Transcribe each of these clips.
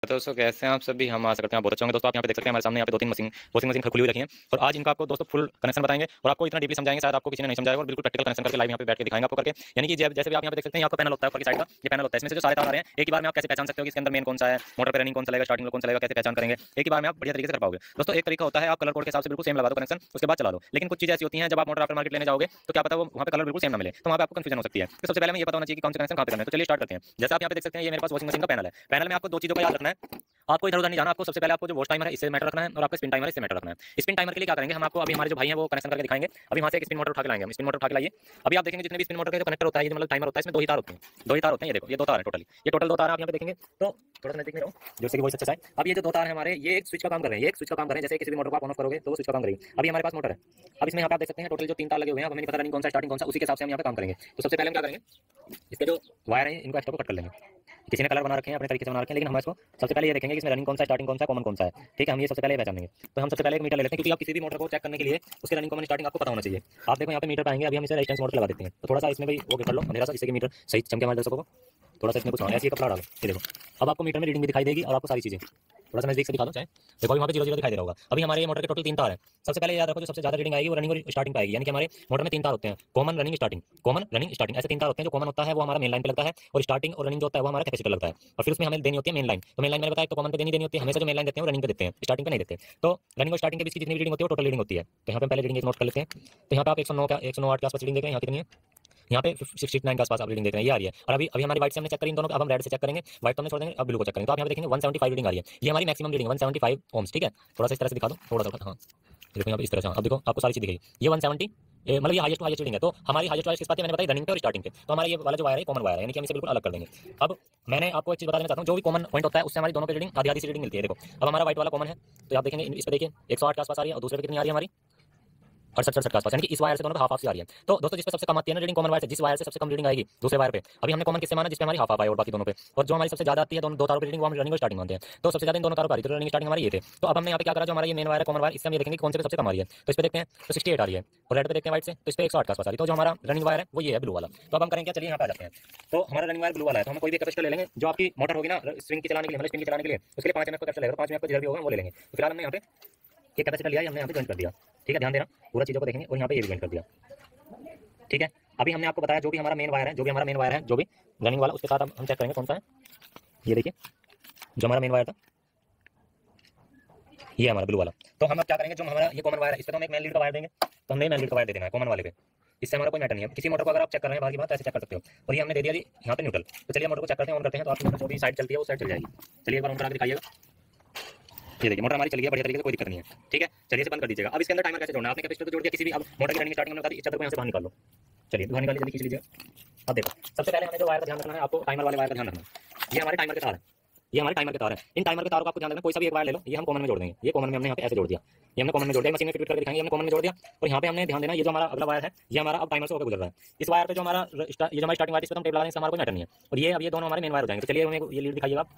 तो दोस्तों कैसे हैं आप सभी। हम आशा करते हैं आप बहुत अच्छे होंगे। दोस्तों आप यहाँ पे देख सकते हैं हमारे सामने यहाँ पे दो तीन वॉशिंग मशीन खुली हुई रखी हैं और आज इनका आपको दोस्तों फुल कनेक्शन बताएंगे और आपको इतना डीपली समझाएंगे शायद आपको किसी ने नहीं समझाया और बिल्कुल प्रैक्टिकल कनेक्शन करके लाइव यहाँ पे बैठ के दिखाएंगे आपको करके। यानी कि जैसे भी आप यहाँ पे देख सकते हैं आपका पैनल होता है ऊपर की साइड का, ये पैनल होता है, इसमें से जो सारे तार आ रहे हैं एक ही बार में आप कैसे पहचान सकते हो कि इसके अंदर मेन कौन सा है, मोटर पे रनिंग कौन सा लगेगा, स्टार्टिंग में कौन सा लगेगा, कैसे पहचान करेंगे, एक ही बार में आप बढ़िया तरीके से कर पाओगे। दोस्तों एक तरीका होता है आप कलर कोड के हिसाब से बिल्कुल सेम लगा दो कनेक्शन, उसके बाद चला दो। लेकिन कुछ चीजें ऐसी होती हैं जब आप मोटर आफ्टर मार्केट लेने जाओगे तो क्या पता वो वहाँ पे कलर बिल्कुल सेम ना मिले, तो वहाँ पे आपको कंफ्यूजन हो सकती है। तो सबसे पहले हमें ये पता होना चाहिए कि कौन सा कनेक्शन कहाँ पे करना है। तो चलिए स्टार्ट करते हैं। जैसे आप यहाँ पे देख सकते हैं ये मेरे पास वॉशिंग मशीन का पैनल है। पैनल में आपको दो चीजों का याद रखना है, आपको इधर उधर नहीं जाना। आपको सबसे पहले आपको जो वॉश टाइमर है इससे मैटर रखना है और आपका स्पिन टाइमर है इससे मैटर रखना है। स्पिन टाइमर के लिए क्या करेंगे, हम आपको अभी हमारे जो भाई हैं वो कनेक्शन करके दिखाएंगे। अभी वहां से एक स्पिन मोटर उठा के लाएंगे, हम स्पिन मोटर उठा के लाइए। अभी आप देखेंगे जितने भी स्पिन मोटर का जो कनेक्टर होता है, ये मतलब टाइमर होता है, इसमें दो ही तार होते हैं, दो ही तार होते हैं। ये देखो ये दो तार है टोटली, ये टोटल दो तार आप यहाँ पे देखेंगे। तो थोड़ा सा नजदीक में रहो जैसे कि वॉइस अच्छा है। अब ये जो दो तार है हमारे ये एक स्विच का काम कर रहे हैं, ये एक स्विच का काम कर रहे हैं। जैसे किसी भी मोटर को आप ऑन ऑफ करोगे तो वो स्विच का काम करेगी। अभी हमारे पास मोटर है, अब इसमें यहाँ पे आप देख सकते हैं टोटल जो तीन तार लगे हुए हैं, हमें नहीं पता रनिंग कौन सा स्टार्टिंग कौन सा, उसी के हिसाब से हम यहाँ पे काम करेंगे। तो सबसे पहले हम क्या करेंगे, इसके जो वायर है इनको एक्स्ट्रा को कट कर लेंगे। किसी ने कलर बना रखे हैं अपने तरीके से बना रखे हैं, लेकिन हम इसको सबसे पहले ये देखेंगे कि इसमें रनिंग कौन सा, स्टार्टिंग कौन सा, कॉमन कौन सा है। ठीक है, हम ये सबसे पहले पहचानेंगे। तो हम सबसे पहले एक मीटर ले लेते हैं, क्योंकि आप किसी भी मोटर को चेक करने के लिए उसके रनिंग कॉमन स्टार्टिंग आपको पता होना चाहिए। आप देखो यहाँ पे मीटर पाएंगे, अभी हम इसे रेजिस्टेंस मोड लगा देते हैं। तो थोड़ा सा इसमें भाई वो कर लो अंधेरा सा, जिससे कि मीटर सही चमके हमारे दर्शकों को। थोड़ा सा इसमें कुछ ऐसी कपड़ा डालो, ये देखो अब आपको मीटर में रीडिंग भी दिखाई देगी और आपको सारी चीजें थोड़ा सा नजदीक से दिखा दो चाहे। देखो अभी वहाँ पे 0 0 दिखाई दे रहा होगा। अभी हमारे ये मोटर के टोटल तीन तार है। सबसे पहले याद रखो जो सबसे ज्यादा रीडिंग आएगी वो रनिंग और स्टार्टिंग पाएगी। यानी कि हमारे मोटर में तीन तार होते हैं, common running starting, common running starting, ऐसे तीन तार होते हैं। जो कॉमन होता है वो हमारा मेन लाइन पे लगता है और स्टार्टिंग और रनिंग जो होता है वो हमारा कैपेसिटर लगता है। और फिर उसमें हमें देनी होती है मेन लाइन। तो मेन लाइन मैंने बताया तो कॉमन पे देनी होती है, हमेशा जो मेन लाइन देते हैं वो रनिंग पे देते हैं, स्टार्टिंग पे नहीं देते। तो रनिंग और स्टार्टिंग के बीच की जितनी रीडिंग होती है वो टोटल रीडिंग होती है। तो यहाँ पे पहले रीडिंग नोट कर लेते हैं। तो यहाँ पे आप 109 का 108 के आसपास रीडिंग देख रहे हैं, यहाँ कितनी है, यहाँ पे 69 के आसपास आप रीडिंग देख रहे हैं, ये आ रही है। और अभी हमारी व्हाइट से हमने चेक करी इन दोनों, अब हम रेड से चेक करेंगे, व्हाइट तो हमने छोड़ देंगे, अब ब्लू को चेक करेंगे। तो आप यहाँ पे देखेंगे 175 रीडिंग आ रही है, ये हमारी मैक्सिमम रीडिंग 175 ओम्स। ठीक है, थोड़ा सा इस तरह से दिखा दो, थोड़ा सा हाँ देखो यहाँ पे इस तरह से। अब देखो आपको सारी चीज दिखेगी, ये 170 मतलब ये हाईएस्ट हाईएस्ट रीडिंग है। तो हमारी हाईएस्ट वाइज किस बात है, मैंने बताई रनिंग पे और स्टार्टिंग पे। तो हमारा ये वाला जो वायर है कॉमन वायर है, यानी कि हम इसे बिल्कुल अलग कर देंगे। अब मैंने आपको एक चीज बताना चाहता हूँ, जो भी कॉमन पॉइंट होता है उससे हमारी दोनों पे रीडिंग आधी आधी सी रीडिंग मिलती है। देखो अब हमारा व्हाइट वाला कॉमन है, तो आप देखेंगे इस पे देखिए 108 के आसपास आ रही है और दूसरे पे कितनी आ रही है हमारी 68 के आसपास, यानी कि इस वायर से दोनों पे हाफ हाफ से आ रही है। तो दोस्तों जिस पे सबसे कम आती है ना रीडिंग कॉमन वायर से, जिस वायर से सबसे कम रीडिंग आएगी दूसरे वायर पे, अभी हमने कॉमन किससे माना जिसपे हमारी हाफ हाफ आए और बाकी दोनों पे। और जो हमारी सबसे ज्यादा आती है दो तारों पे रीडिंग वो हम रनिंग और स्टार्टिंग मानते हैं। तो सबसे ज्यादा इन दोनों तारों पर आ रही है, तो रनिंग स्टार्टिंग हमारी ये थे। तो अब हमने यहाँ पे क्या करा, जो हमारा ये मेन वायर है कॉमन वायर, इससे हम ये देखेंगे कौन से पे सबसे कम आ रही है। तो इस पे देखते हैं तो 68 आ रही है और रेड पे देखते हैं व्हाइट से तो इस पे 108 के आसपास आ रही है। तो जो हमारा रनिंग वायर है वो ये है ब्लू वाला। तो अब हम करेंगे क्या, चलिए यहाँ पे आ जाते हैं। तो हमारा रनिंग वायर ब्लू वाला है, तो हम कोई भी कैपेसिटर ले लेंगे जो आपकी मोटर होगी ना स्विंग की चलाने के लिए, मतलब स्पिन की चलाने के लिए, उसके लिए 5 एमएफ का कैपेसिटर लेगा, 5 एमएफ का जिधर भी होगा वो ले लेंगे। तो फिलहाल हमने यहाँ पे ये कैपेसिटर लिया, हमने यहाँ पे ज्वाइन कर दिया। ठीक है, ध्यान देना पूरा चीजों को देखेंगे और यहाँ पे ये ज्वाइन कर दिया। ठीक है, अभी हमने आपको बताया जो भी हमारा मेन वायर है, जो भी हमारा मेन वायर है, जो भी रनिंग वाला, उसके साथ हम चेक करेंगे कौन सा है। ये देखिए जो हमारा मेन वायर था ये हमारा ब्लू वाला। तो हम अब क्या करेंगे, जो हमारा ये कॉमन वायर है इस पे तो हम एक मेन लीड का वायर देंगे, तो हमने मेन लीड का वायर दे देना है कॉमन वाले पे। इससे हमारा कोई मैटर नहीं है। किसी मोटर को अगर आप चेक कर रहे हैं बाकी बात ऐसे चेक कर सकते हो। और ये हमने दे दिया जी यहाँ पे न्यूट्रल। तो चलिए मोटर को चेक करते हैं, ऑन करते हैं, तो आपकी मोटर जो भी साइड चलती है वो साइड चल जाएगी। चलिए एक बार ऑन करा के दिखाइएगा। ये देखिए मोटर हमारी चल गई बढ़िया तरीके से, कोई दिक्कत नहीं है। ठीक है, चलिए इसे बंद कर दीजिएगा। अब इसके अंदर टाइमर कैसे जोड़ना है, आपने कैपेसिटर को जोड़ दिया किसी भी, अब मोटर की रनिंग स्टार्टिंग में बता दी, इस चक्कर को यहाँ से बाहर निकाल लो। चलिए बाहर निकालिए, जल्दी खींच लीजिए। अब देखो सबसे पहले हमें जो वायर का ध्यान रखना है, आपको टाइमर वाले वायर का ध्यान रखना है। ये हमारे टाइमर के तार है, ये हमारे टाइमर के तार है। इन टाइमर के तारों को आपको ध्यान रखना, कोई सा भी एक वायर ले लो, ये हम कॉमन में जोड़ देंगे। ये कॉमन में हमने यहाँ पे ऐसे जोड़ दिया, ये हमने कॉमन में जोड़ दिया, मशीन में फिट करके दिखाएंगे, हमने कॉमन में जोड़ दिया। और यहाँ पे हमने ध्यान देना ये जो हमारा अगला वायर है ये हमारा अब टाइमर से होकर गुजर रहा है। इस वायर पे जो हमारा ये जो हमारी स्टार्टिंग वायर इस पे हम टेप लगा देंगे, इससे हमारा कोई मैटर नहीं है। और ये अब ये दोनों हमारे मेन वायर हो जाएंगे। तो चलिए हमें ये लीड दिखाइएगा आप।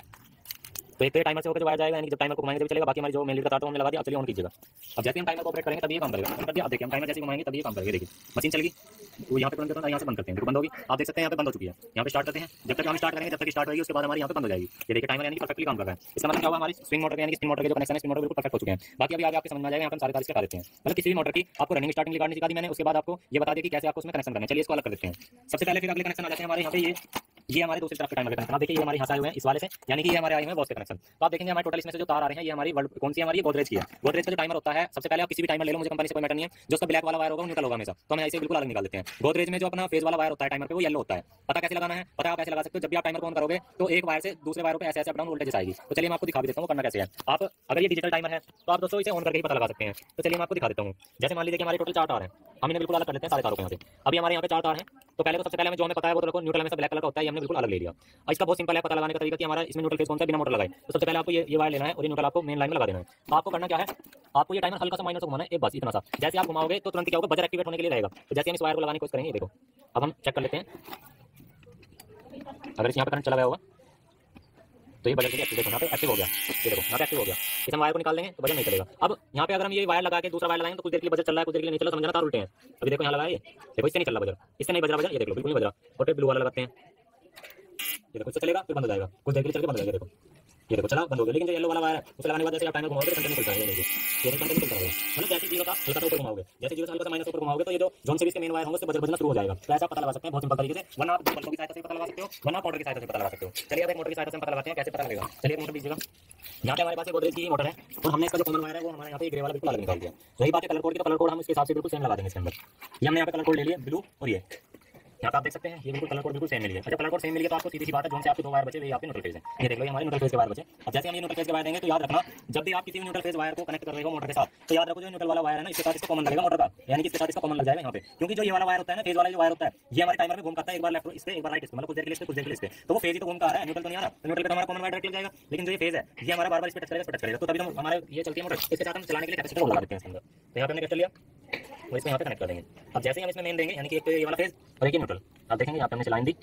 तो एक तो टाइमर से होकर जो वायर जाएगा, यानी जब टाइमर को घुमाएंगे तभी चलेगा, बाकी हमारी जो मेन लीड का तार था हमने लगा दिया। चलिए ऑन कीजिएगा। अब जैसे हम टाइमर को ऑपरेट करेंगे तभी ये काम करेगा। कर दिया, अब देखिए हम टाइमर जैसे घुमाएंगे तभी ये काम करेगा। देखिए मशीन चलेगी, वो यहाँ पे बंद करता है, यहाँ से बंद करते हैं, देखो बंद होगी। आप देख सकते हैं यहाँ पे बंद हो चुकी है। यहाँ पे स्टार्ट करते हैं, जब तक हम स्टार्ट करेंगे जब तक स्टार्ट होगी उसके बाद हमारी यहाँ पे बंद हो जाएगी। ये देखिए टाइमर यानी कि परफेक्टली काम कर रहा है। इसका मतलब क्या हुआ, हमारी स्विंग मोटर यानी कि स्पिन मोटर के जो कनेक्शन है स्पिन मोटर बिल्कुल परफेक्ट हो चुके हैं। बाकी अभी आगे आपके समझ में आ जाएगा, यहाँ पे सारे तार इसके लगा देते हैं। मतलब किसी भी मोटर की आपको रनिंग स्टार्टिंग निकालनी सिखा दी मैंने, उसके बाद आपको ये बता दिया कि कैसे आपको उसमें कनेक्शन करना है। चलिए इसको अलग कर देते हैं। सबसे पहले फिर अगले कनेक्शन आ जाते हैं हमारे यहाँ पे, ये हमारे दूसरी तरफ के टाइमर के कनेक्शन। आप देखिए ये हमारे यहाँ से आए हुए हैं इस वाले से, यानी कि ये हमारे आए हुए हैं बॉस के कनेक्शन। तो आप देखेंगे हमारे टोटल इसमें से जो तार आ रहे हैं ये हमारी कौन सी हमारी गोदरेज की है। गोदरेज का जो टाइमर होता है, सबसे पहले आप किसी भी टाइमर ले लो, मुझे कंपनी से कोई मैटर नहीं है, जो उसका ब्लैक वाला वायर होगा वो न्यूट्रल होगा हमेशा, तो हम ऐसे बिल्कुल अलग निकाल देते हैं। गोदरेज में जो अपना फेज वाला वायर होता है टाइमर पे वो येलो होता है। पता कैसे लगाना है, पता आप ऐसे लगा सकते हो, जब भी आप टाइमर को ऑन करोगे तो एक वायर से दूसरे वायर पे ऐसे ऐसे अप डाउन वोल्टेज आएगी। तो चलिए मैं आपको दिखा भी देता हूँ वो करना कैसे है। आप अगर ये डिजिटल टाइमर है तो आप दोस्तों इसे ऑन करके ही पता लगा सकते हैं। तो चलिए मैं आपको दिखा देता हूँ। जैसे मान लीजिए कि हमारे टोटल 4 तार हैं, हम इन्हें बिल्कुल अलग कर लेते हैं सारे तारों को यहाँ से। अभी हमारे यहाँ पे 4 तार हैं, तो पहले तो सबसे पहले हमें जो हमें पता है वो तो न्यूट्रल में से ब्लैक कलर का होता है, हमने बिल्कुल अलग ले लिया। और इसका बहुत सिंपल है पता लगाने का तरीका कि हमारा इसमें न्यूट्रल फेज कौन सा बिना मोटर लगाए। तो सबसे पहले आपको ये वायर लेना है और ये न्यूट्रल आपको मेन लाइन में लगा देना है। तो आपको करना क्या है, आपको ये टाइमर हल्का सा माइनस घुमाना है, एक बस इतना सा। जैसे आप घुमाओगे तो तुरंत क्या होगा, बजर एक्टिवेट होने के लिए रहेगा। तो जैसे हम इस वायर को लगाने की कोशिश करेंगे, देखो अब हम चेक कर लेते हैं। अगर इस यहाँ पे करंट चला गया होगा तो ये बजर के लिए एक्टिवेट यहाँ पे एक्टिव हो गया। ये देखो यहाँ पे एक्टिव हो गया। इस हम वायर को निकाल देंगे तो बजर नहीं चलेगा। अब यहाँ पे अगर हम ये वायर लगा के दूसरा वायर लगाएंगे तो कुछ देर के लिए बजर चल रहा है, कुछ देर के लिए नहीं चल रहा, समझना तार उल्टे हैं। अभी देखो यहाँ लगाया, ये देखो इससे नहीं चल रहा बजर, इससे नहीं बज रहा बजर, ये देखो बिल्कुल नहीं बज रहा। और ब्लू वाला लगाते हैं, ये देखो इससे चलेगा फिर बंद हो जाएगा, कुछ देर के लिए चल के बंद हो जाएगा। देखो ये देखो चला बंद हो गया, लेकिन जो येलो वाला वायर है उसे लगाने के बाद जैसे आप टाइमर घुमाओगे तो कंटिन्यू चलता रहेगा। ये कंटिन्यू चलता रहेगा, मतलब जैसे जीरो का हल्का सा ऊपर घुमाओगे, जैसे जीरो से हल्का सा माइनस ऊपर घुमाओगे तो ये जो जोन से इसके मेन वायर होंगे उससे बजना शुरू हो जाएगा। तो ऐसा पता लगा सकते हैं बहुत सिंपल तरीके से, वरना आप बल्बों की सहायता से पता लगा सकते हो, वरना मोटर की सहायता से पता लगा सकते हो। चलिए अब एक मोटर की सहायता से पता लगाते हैं कैसे पता लगेगा। चलिए मोटर दीजिएगा। यहाँ पे हमारे पास एक गोदरेज की मोटर है और हमने इसका जो कॉमन वायर है वो हमारे यहाँ पे ग्रे वाला बिल्कुल अलग निकाल दिया। रही बात है कलर कोड की, तो कलर कोड हम इसके हिसाब से बिल्कुल सेम लगा देंगे इसके अंदर। ये हमने यहाँ पे कलर कोड ले लिया ब्लू, और ये यहाँ पे आप देख सकते हैं ये बिल्कुल कलर कोड बिल्कुल सेम मिल गया। अच्छा कलर कोड सेम मिल गया तो आपको सीधी सी बात है जोन से आपके दो वायर बचे, ये आपके न्यूट्रल फेज है। ये देख लो ये हमारे न्यूट्रल फेज के वायर बचे। अब जैसे हम ये न्यूट्रल फेज के वायर देंगे तो याद रखना जब भी आप किसी भी न्यूट्रल फेज वायर को कनेक्ट कर रहे हो मोटर के साथ, तो याद रखो जो न्यूट्रल वाला वायर है ना इसके साथ इसको कॉमन लगेगा मोटर का, यानी कि इसके साथ इसका कॉमन लग जाएगा यहाँ पे। क्योंकि जो ये वाला वायर होता है ना फेज वाला जो वायर होता है ये हमारे टाइमर में घूम करता है, एक बार लेफ्ट इस पे एक बार राइट इस पे, मतलब कुछ देर के लिए इस पे कुछ देर के लिए इस पे, तो वो फेज ही तो घूम का आ रहा है, न्यूट्रल तो नहीं आ रहा। तो न्यूट्रल पे तो हमारा कॉमन वायर डायरेक्ट लग जाएगा, लेकिन जो ये फेज है ये हमारा बार बार इस पे टच करेगा, इस पे टच करेगा, तो तभी तो हमारे ये चलती है मोटर। इसके साथ हम चलाने के लिए कैपेसिटर लगा देते हैं इसके अंदर। तो यहाँ पे हमने कैपेसिटर लिया, वो इसको यहाँ पे कनेक्ट कर देंगे। अब जैसे हम इसमें मेन देंगे यानी कि एक तो ये वाला फेज और एक ही न्यूट्रल, आप देखेंगे यहाँ पे हमने चलाइन दी।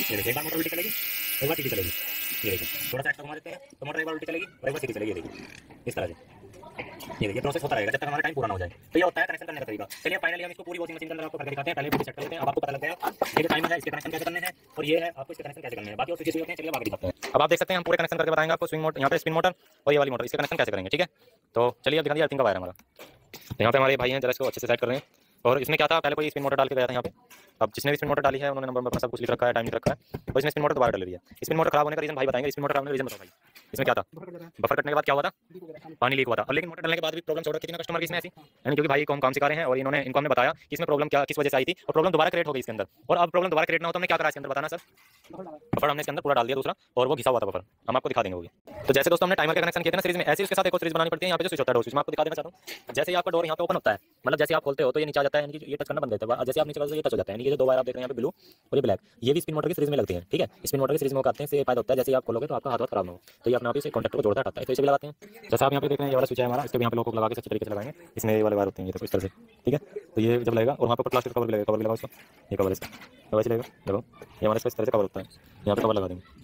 ये देखिए एक बार मोटर उल्टी चलेगी एक बार सीधी चलेगी। ये देखिए थोड़ा सा एक्स्ट्रा घुमा देते हैं तो मोटर एक बार उल्टी चलेगी और एक बार सीधी चलेगी। ये देखिए इस तरह से ये देखिए प्रोसेस होता रहेगा जब तक हमारा टाइम पूरा ना हो जाए। तो ये होता है कनेक्शन करने का तरीका। चलिए फाइनली हम इसको पूरी वॉशिंग मशीन के अंदर आपको करके दिखाते हैं। पहले पूरी सेट कर लेते हैं, अब आपको पता लग गया ये जो टाइमर है इसके कनेक्शन कैसे करने हैं और ये है आपको इसके कनेक्शन कैसे करने हैं। बाकी और स्विचेस होते हैं, चलिए बाकी दिखाते हैं। अब आप देख सकते हैं हम पूरे कनेक्शन करके बताएंगे आपको। स्विंग मोटर यहाँ पे स्पिन मोटर और ये वाली मोटर इसके कनेक्शन कैसे करेंगे, ठीक है। तो चलिए अब दिखा दिया अर्थिंग का वायर हमारा। यहाँ पे हमारे भाई हैं जरा इसको अच्छे से सेट कर रहे हैं। और इसमें क्या था पहले कोई स्पिन मोटर डाल के गया था यहाँ पे। अब जिसने भी स्पिन मोटर डाली है उन्होंने नंबर अपना सब कुछ लिख रखा है, टाइम लिख रखा है, और इसमें स्पिन मोटर दोबारा डाल दिया। स्पिन मोटर खराब होने का रीजन भाई बताएंगे। स्पिन मोटर खराब होने का रीजन बताओ भाई, इसमें क्या था? बफर कटने के बाद क्या हुआ था? पानी लीक हुआ था। और लेकिन मोटर डालने के बाद भी प्रॉब्लम छोड़ रखी थी ना कस्टमर की इसमें ऐसी, यानी क्योंकि भाई को हम काम सिखा रहे हैं और इन्होंने इनको हमने बताया कि इसमें प्रॉब्लम क्या किस वजह से आई थी और प्रॉब्लम दोबारा क्रिएट हो गई इसके अंदर। और अब प्रॉब्लम दोबारा क्रिएट ना हो तो हमने क्या करा इसके अंदर बताना सर। बफर हमने इसके अंदर पूरा डाल दिया दूसरा और वो घिसा हुआ था बफर, हम आपको दिखा देंगे वो। तो जैसे दोस्तों हमने टाइमर का कनेक्शन किया था ना सीरीज में, ऐसे उसके साथ एक और सीरीज बनानी पड़ती है। यहाँ पे जो स्विच होता है डोर स्विच मैं आपको दिखा देना चाहता हूँ। जैसे ही आपका डोर यहाँ पे ओपन होता है, मतलब जैसे आप खोलते हो तो ये नीचे आ जाता है, यानी कि ये टच करना बंद करता है। जैसे आप नीचे करते हो ये टच हो जाता है, यानी कि जो दो वायर आप देख रहे हैं यहाँ पे ब्लू और ये ब्लैक, ये भी स्पिन मोटर की सीरीज में लगती है, ठीक है। स्पिन मोटर की सीरीज में आते हैं, इससे फायदा होता है जैसे आप खोलोगे तो आपका हाथ खराब ना हो, तो ये अपने आप इसे कॉन्टैक्ट को जोड़ता हटाता है। तो इसे भी लगाते हैं। जैसे आप यहाँ पे देख रहे हैं ये वाला स्विच है हमारा, इसको भी यहाँ पे लोग लगा के अच्छे तरीके से लगाएंगे। इसमें ये वाले वायर होते हैं ये तो इस तरह से, ठीक है। तो ये जब लगेगा और वहाँ पर प्लास्टिक कवर भी लगेगा, कवर भी लगाओ इसका, ये कवर इसका तो वैसे लगेगा। देखो ये हमारे इस तरह से कवर होता है, यहाँ पे कवर लगा देंगे।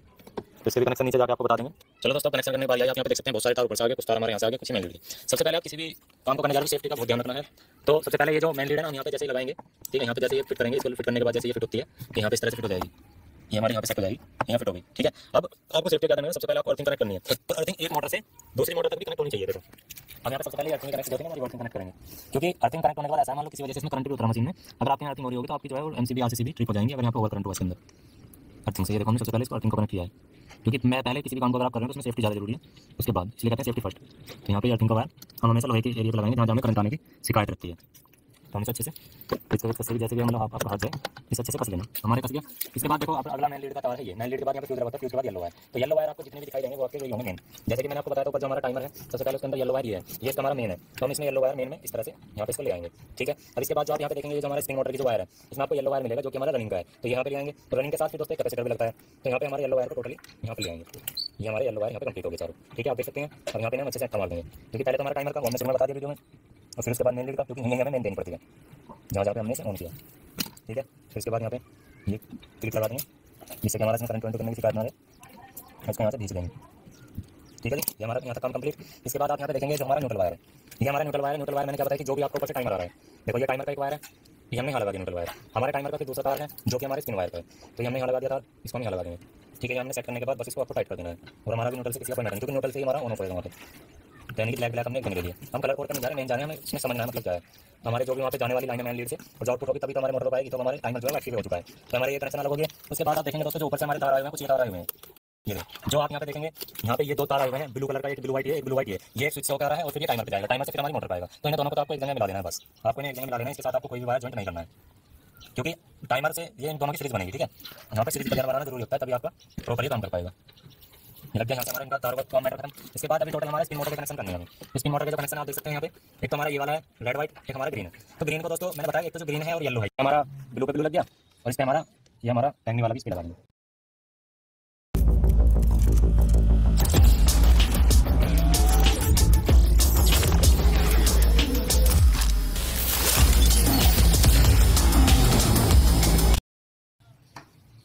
तो इसके भी कनेक्शन नीचे जाकर आपको बता देंगे। चलो दोस्तों कनेक्शन करने के बाद यहाँ पे देख सकते हैं बहुत सारे तार ऊपर से आगे, कुछ तार हमारे यहाँ से आगे, कुछ मेन लीड। सबसे पहले आप किसी भी काम को करने जा रहे हो सेफ्टी का बहुत ध्यान रखना है। तो सबसे पहले ये जो मेन लीड है ना हम यहाँ पे जैसे ही लगाएंगे, ठीक है, यहाँ पे जैसे ये फिट करेंगे, इसको फिट करने के बाद जैसे ये फिट होती है तो यहाँ पे इस तरह से फिट हो जाएगी, ये हमारे यहाँ पे सेट हो जाएगी, यहाँ फिट हो गई, ठीक है। अब आपको सेफ्टी क्या करना है, सबसे पहले आपको अर्थिंग कनेक्ट करनी है। तो अर्थिंग एक मोटर से दूसरी मोटर तक भी कनेक्ट होनी चाहिए। देखो हम यहाँ पे सबसे पहले अर्थिंग कनेक्ट करते हैं, हमारी अर्थिंग कनेक्ट करेंगे, क्योंकि अर्थिंग कनेक्ट होने के बाद ऐसा मान लो किसी वजह से इसमें करंट भी उतरा मशीन में, अगर आपकी अर्थिंग हो रही होगी तो आपकी जो है एमसीबी आरसीबी ट्रिप हो जाएंगे अगर यहाँ पे ओवर करंट हुआ इसके अंदर अर्थिंग से। ये देखो हमने सबसे पहले इसको अर्थिंग को कनेक्ट किया है, क्योंकि मैं पहले किसी भी काम को अगर आप कर रहे हो तो उसमें सेफ्टी ज़्यादा जरूरी है, उसके बाद इसलिए कहते हैं सेफ्टी फर्स्ट। तो यहाँ पे अर्थिंग का वायर हम हमेशा लोहे के एरिया पर लगाएंगे जहाँ हमें करंट आने की शिकायत रहती है। तो हमेशा अच्छे से इसको कस जैसे भी मतलब आपका हाथ जाए इसे अच्छे से कस लेना, हमारे कस गया। इसके बाद देखो आप अगला मेन लीड का तार है, ये मेन लीड के बाद यहाँ पे फ्यूज होता है, फ्यूज के बाद येलो वायर। तो येलो वायर आपको जितने भी दिखाई देंगे वो आपके वही होंगे मेन। जैसे कि मैंने आपको बताया था ऊपर जो हमारा टाइमर है सबसे पहले उसके अंदर येलो वायर ये है, ये हमारा मेन है। तो हम इसमें येलो वायर मेन में इस तरह से यहाँ पे इसको ले आएंगे, ठीक है। अब इसके बाद जो आप यहाँ पे देखेंगे जो हमारा स्प्रिंग मोटर की जो वायर है इसमें आपको येलो वायर मिलेगा जो कि हमारा रनिंग का है, तो यहाँ पे ले आएंगे। तो रनिंग के साथ फिर दोस्तों कैपेसिटर भी लगता है, तो यहाँ पे हमारे येलो वायर को टोटली यहाँ पे ले आएंगे। ये हमारे येलो वायर यहाँ पे कंप्लीट हो गए चारों, ठीक है, आप देख सकते हैं। अब यहाँ पे हम अच्छे से संभाल देंगे, क्योंकि पहले तो हमारा टाइमर का हमने सिग्नल बता दिया वीडियो में, और फिर उसके बाद मेन लीड का, क्योंकि हिंगिंग हमें मेन देनी पड़ती है जहाँ जहाँ पे हमने इसे ऑन किया, ठीक है। फिर उसके बाद यहाँ पे ये क्लिप लगा देंगे जिससे कि हमारा इसमें करंट करने की शिकायत ना रहे, इसको यहाँ से खींच लेंगे, ठीक है जी। ये हमारा यहाँ तक काम कंप्लीट। इसके बाद आप यहाँ पे देखेंगे जो हमारा न्यूट्रल वायर है, ये हमारा न्यूट्रल वायर है। न्यूट्रल वायर मैंने क्या बताया कि जो भी आपको ऊपर से टाइमर आ रहा है, देखो ये टाइमर का एक वायर है, ये हमने यहाँ लगा दिया न्यूट्रल वायर। हमारे टाइमर का फिर दूसरा तार है जो कि हमारे स्पिन वायर का है, तो ये हमने यहाँ लगा दिया तार, इसको हम यहाँ लगा देंगे, ठीक है। हमने सेट करने के बाद बस इसको आपको टाइट कर देना है, और हमारा भी न्यूट्रल से किसी का कोई मैटर, क्योंकि न्यूट्रल से ही हमारा ऑन हो जाएगा वहाँ पे। यानी कि ब्लैक ब्लैक हमने एकदम ले लिया। हम कलर कोड करने जा रहे हैं, मेन जा रहे हैं, हमें इसमें समझना है मतलब क्या है। हमारे जो भी वहाँ पे जाने वाली लाइन है मेन लीड से और जो आउटपुट होगी तभी तो हमारे मोटर पाएगी, तो हमारे टाइमर जो है एक्टिव हो चुका है, तो हमारे ये कनेक्शन अलग हो गया। उसके बाद आप देखेंगे दोस्तों जो ऊपर से हमारे तार आए हुए हैं, कुछ ये तार आए हुए हैं, ये जो आप यहाँ पे देखेंगे यहाँ पे ये दो तार आए हुए हैं, ब्लू कलर का, एक ब्लू व्हाइट है, एक ब्लू व्हाइट है, ये स्विच से होकर आ रहा है और फिर ये टाइमर पे जाएगा, टाइमर से फिर हमारी मोटर पाएगा। तो इन दोनों को आपको एक जगह मिला देना है, बस आपको इन्हें एक जगह मिला देना है। इसके साथ आपको कोई भी वायर जॉइंट नहीं करना है, क्योंकि टाइमर से ये इन दोनों की सीरीज बनेगी, ठीक है। यहाँ पे सीरीज बनाना जरूरी होता है, तभी आपका प्रॉपर्ली काम कर पाएगा। लग गया यहाँ से हमारा इनका तार का मैटर खत्म। इसके बाद अभी टोटल हमारा स्पिन मोटर का कनेक्शन करना है। स्पिन मोटर का जो कनेक्शन आप देख सकते हैं यहाँ पे, एक तो हमारा ये वाला है रेड व्हाइट, एक हमारा ग्रीन है। तो ग्रीन को दोस्तों मैंने बताया एक तो जो ग्रीन है और येलो है, हमारा ब्लू पे ब्लू लग गया, और इस पे हमारा ये हमारा टैंगनी वाला भी इस पे लगा देंगे।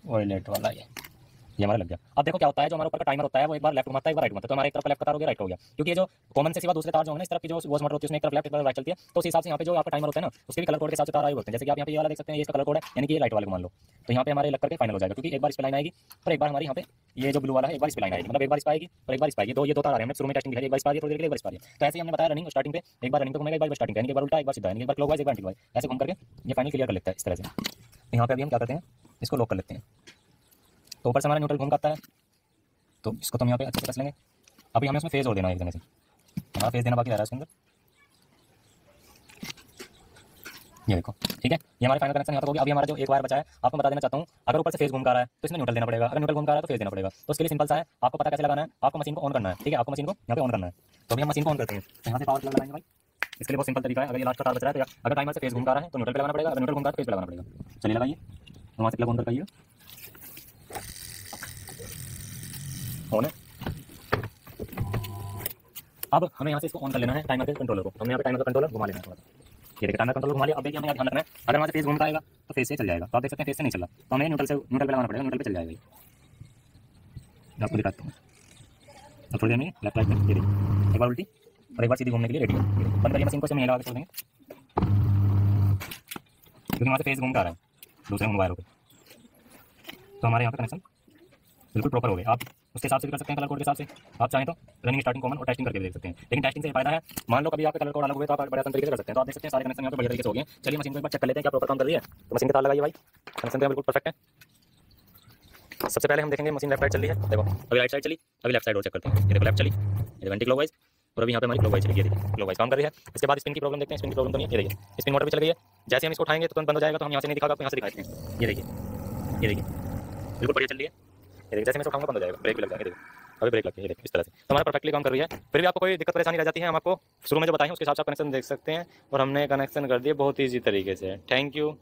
ऑयलेट वाला ये ये हमारा लग गया। अब देखो क्या होता है, जो हमारे ऊपर का टाइमर होता है वो एक बार लेफ्ट घुमाता है एक बार राइट घुमाता है, तो हमारा एक तरफ लेफ्ट का तार हो गया राइट हो गया, क्योंकि ये जो कॉमन से सिवा दूसरे तार जो है ना इस तरफ की जो वॉश मोटर होती है उसमें एक तरफ लेफ्ट एक तरफ राइट चलती है, तो उस हिसाब से यहाँ पे जो आपका टाइमर होता है ना उसके भी कलर कोड के हिसाब से तार आए होते हैं। जैसे कि आप यहाँ पे ये वाला देख सकते हैं, ये इसका कलर कोड है, यानी कि ये लाइट वाले को मान लो, तो यहाँ पे हमारे लग करके फाइनल हो जाएगा, क्योंकि एक बार इस पे लाइन आएगी और एक बार हमारी यहाँ पे ये जो ब्लू वाला है एक बार इस पे लाइन आएगी, मतलब एक बार इस पे आएगी और एक बार इस पे आएगी, तो ये दो तार आ रहे हैं। हमने शुरू में टेस्टिंग दिखाई, एक बार इस पे आ रही है थोड़ी देर के लिए, एक बार इस पे आ रही है। तो ऐसे ही हमने बताया रनिंग स्टार्टिंग पे एक बार रनिंग पे घूमेगा, एक बार स्टार्टिंग यानी कि एक बार उल्टा एक बार सीधा, यानी एक बार क्लॉकवाइज एक बार एंटी क्लॉकवाइज, ऐसे घूम करके ये फाइनल क्लियर कर लेता है इस तरह से। तो यहाँ पे अभी हम क्या करते हैं, इसको लॉक कर लेते हैं, तो ऊपर से हमारा न्यूट्रल घूम का आता है, तो इसको तो हम यहाँ पे अच्छे से कस लेंगे। अभी हमें उसमें फेज और देना है एक जगह से, हमारा फेज देना बाकी रह रहा है उसके अंदर, ये देखो ठीक है, ये हमारे फाइनल कनेक्शन यहाँ तक हो गया। अभी हमारा जो एक वायर बचा है आपको बता देना चाहता हूँ, अगर ऊपर से फेज घूम का रहा है तो इसमें न्यूट्रल देना पड़ेगा, अगर न्यूट्रल घूम का रहा है तो फेज देना पड़ेगा। तो उसके लिए सिंपल सा है, आपको पता कैसे लगाना है, आपको मशीन को ऑन करना है, ठीक है, आपको मशीन को यहाँ पे ऑन करना है। तो अभी हम मशीन को ऑन करते हैं, तो यहाँ से पावर प्लग लगाएंगे भाई, इसके लिए बहुत सिंपल तरीका है। अगर ये लास्ट का तार बच रहा है तो अगर टाइमर से फेज घूम का रहा है तो न्यूट्रल पे लगाना पड़ेगा, अगर न्यूट्रल घूम का है तो फेज पे लगाना पड़ेगा। चलिए लगाइए, तो वहाँ से प्लग ऑन करके ऑन है। अब हमें यहाँ से इसको ऑन कर लेना है टाइमर के कंट्रोलर को, हमने यहाँ पे टाइमर का कंट्रोलर घुमा लेना है थोड़ा सा, ये देखिए टाइमर कंट्रोलर घुमा लिया। अब देखिए हमें ध्यान रखना है, अगर वहाँ से फेज घूमता आएगा तो फेज से चल जाएगा, तो आप देख सकते हैं फेज से नहीं चला, तो हमें न्यूट्रल पे लगाना पड़ेगा, न्यूट्रल पे चल जाएगा। मैं आपको दिखाता हूँ, अब थोड़ी देर में लेफ्ट राइट में ये देखिए एक बार उल्टी और एक बार सीधी घूमने के लिए रेडी है। बंद करिए मशीन को, हम लगा के छोड़ देंगे, क्योंकि वहाँ से फेज घूम का आ रहा है दूसरे वायरों पे, तो हमारे यहाँ पे कनेक्शन बिल्कुल प्रॉपर हो गए। आप उसके हिसाब से भी कर सकते हैं, कलर कोड के हिसाब से आप चाहें तो रनिंग स्टार्टिंग कॉमन और टेस्टिंग करके भी देख सकते हैं। लेकिन टेस्टिंग से ये फायदा है, मान लो कभी आपके कलर कोड अलग हुए तो आप बड़े आसान तरीके से कर सकते हैं। तो आप देख सकते हैं सारे कनेक्शन यहाँ पे बढ़िया तरीके से हो गए। चलिए मशीन को एक बार चेक कर लेते हैं क्या प्रॉपर काम कर रही है। तो मशीन के तार लगाइए भाई, कनेक्शन तो बिल्कुल परफेक्ट है। सबसे पहले हम देखेंगे मशीन लेफ्ट साइड चल रही है, देखो अभी राइट साइड चली, अभी लेफ्ट साइड और चेक करते हैं, ये देखो लेफ्ट चली, ये एंटी क्लॉकवाइज, और अभी यहाँ पे हमारी क्लॉकवाइज चली, ये देखिए क्लॉकवाइज काम कर रही है। इसके बाद स्पिन की प्रॉब्लम देखते हैं, स्पिन की प्रॉब्लम तो नहीं है, ये देखिए स्पिन मोटर भी चल गई है। जैसे हम इसको उठाएंगे तो तुरंत बंद हो जाएगा, तो हम यहाँ से नहीं दिखागा, आपको यहाँ से दिखाते हैं, ये देखिए बिल्कुल बढ़िया चल रही है, ये देखिए जैसे मैं इसको उठाऊंगा बंद हो जाएगा, ब्रेक भी लग जाएगा, देखिए अभी ब्रेक लग गई, ये देखिए इस तरह से। तो हमारा परफेक्टली काम कर रही है। फिर भी आपको कोई दिक्कत परेशानी रह जाती है, हम आपको शुरू में जो बताएं उसके हिसाब से आप कनेक्शन देख सकते हैं, और हमने कनेक्शन कर दिए बहुत ईजी तरीके से। Thank you.